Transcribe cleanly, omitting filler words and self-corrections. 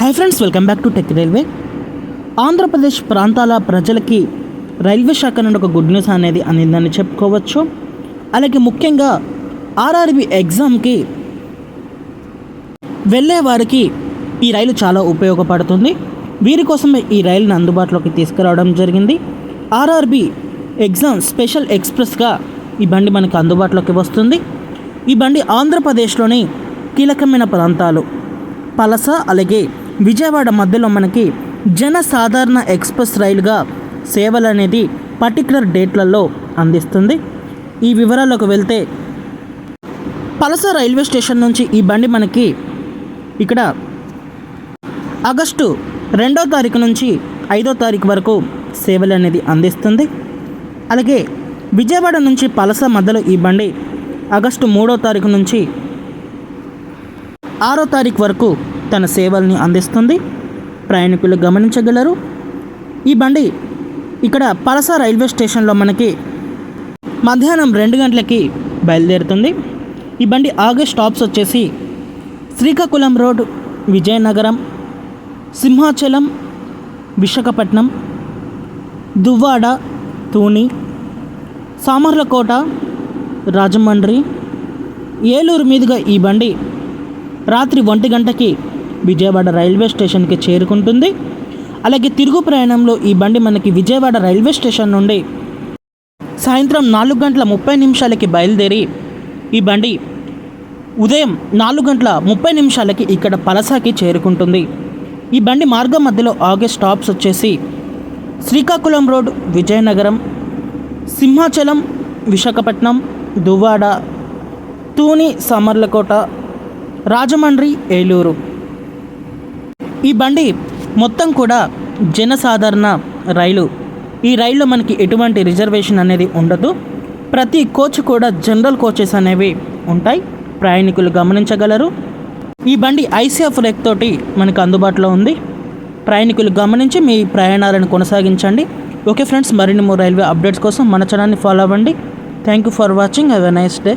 Hi friends, welcome back to tech railway. Andhra Pradesh ప్రాంతాల ప్రజలకి railway శాఖ నుండి ఒక గుడ్ న్యూస్ అనేది అందిందని చెప్పుకోవచ్చు. అలాగే ముఖ్యంగా ఆర్ఆర్బి ఎగ్జామ్కి వెళ్ళే వారికి ఈ రైలు చాలా ఉపయోగపడుతుంది. వీరి కోసమే ఈ రైలుని అందుబాటులోకి తీసుకురావడం జరిగింది. ఆర్ఆర్బి ఎగ్జామ్ స్పెషల్ ఎక్స్ప్రెస్గా ఈ బండి మనకి అందుబాటులోకి వస్తుంది. ఈ బండి ఆంధ్రప్రదేశ్లోని కీలకమైన ప్రాంతాలు పలస అలాగే విజయవాడ మధ్యలో మనకి జనసాధారణ ఎక్స్ప్రెస్ రైలుగా సేవలు అనేది పర్టికులర్ డేట్లలో అందిస్తుంది. ఈ వివరాల్లోకి వెళ్తే పలస రైల్వే స్టేషన్ నుంచి ఈ బండి మనకి ఇక్కడ ఆగస్టు 2వ తారీఖు నుంచి 5వ తారీఖు వరకు సేవలు అనేది అందిస్తుంది. అలాగే విజయవాడ నుంచి పలస మధ్యలో ఈ బండి ఆగస్టు 3వ తారీఖు నుంచి 6వ తారీఖు వరకు తన సేవల్ని అందిస్తుంది. ప్రయాణికులు గమనించగలరు. ఈ బండి ఇక్కడ పలస రైల్వే స్టేషన్లో మనకి మధ్యాహ్నం 2 గంటలకి బయలుదేరుతుంది. ఈ బండి ఆగే స్టాప్స్ వచ్చేసి శ్రీకాకుళం రోడ్, విజయనగరం, సింహాచలం, విశాఖపట్నం, దువ్వాడ, తూని, సామర్లకోట, రాజమండ్రి, ఏలూరు మీదుగా ఈ బండి రాత్రి 1 గంటకి విజయవాడ రైల్వే స్టేషన్కి చేరుకుంటుంది. అలాగే తిరుగు ప్రయాణంలో ఈ బండి మనకి విజయవాడ రైల్వే స్టేషన్ నుండి సాయంత్రం 4:30 బయలుదేరి ఈ బండి ఉదయం 4:30 ఇక్కడ పలసకి చేరుకుంటుంది. ఈ బండి మార్గం మధ్యలో ఆగే స్టాప్స్ వచ్చేసి శ్రీకాకుళం రోడ్, విజయనగరం, సింహాచలం, విశాఖపట్నం, దువ్వాడ, తూని, సామర్లకోట, రాజమండ్రి, ఏలూరు. ఈ బండి మొత్తం కూడా జనసాధారణ రైలు. ఈ రైల్లో మనకి ఎటువంటి రిజర్వేషన్ అనేది ఉండదు. ప్రతి కోచ్ కూడా జనరల్ కోచెస్ అనేవి ఉంటాయి. ప్రయాణికులు గమనించగలరు. ఈ బండి ఐసీఎఫ్ రేక్ తోటి మనకు అందుబాటులో ఉంది. ప్రయాణికులు గమనించి మీ ప్రయాణాలను కొనసాగించండి. ఓకే ఫ్రెండ్స్, మరిన్ని రైల్వే అప్డేట్స్ కోసం మన ఛానల్ని ఫాలో అవ్వండి. Thank you for watching. Have a nice day.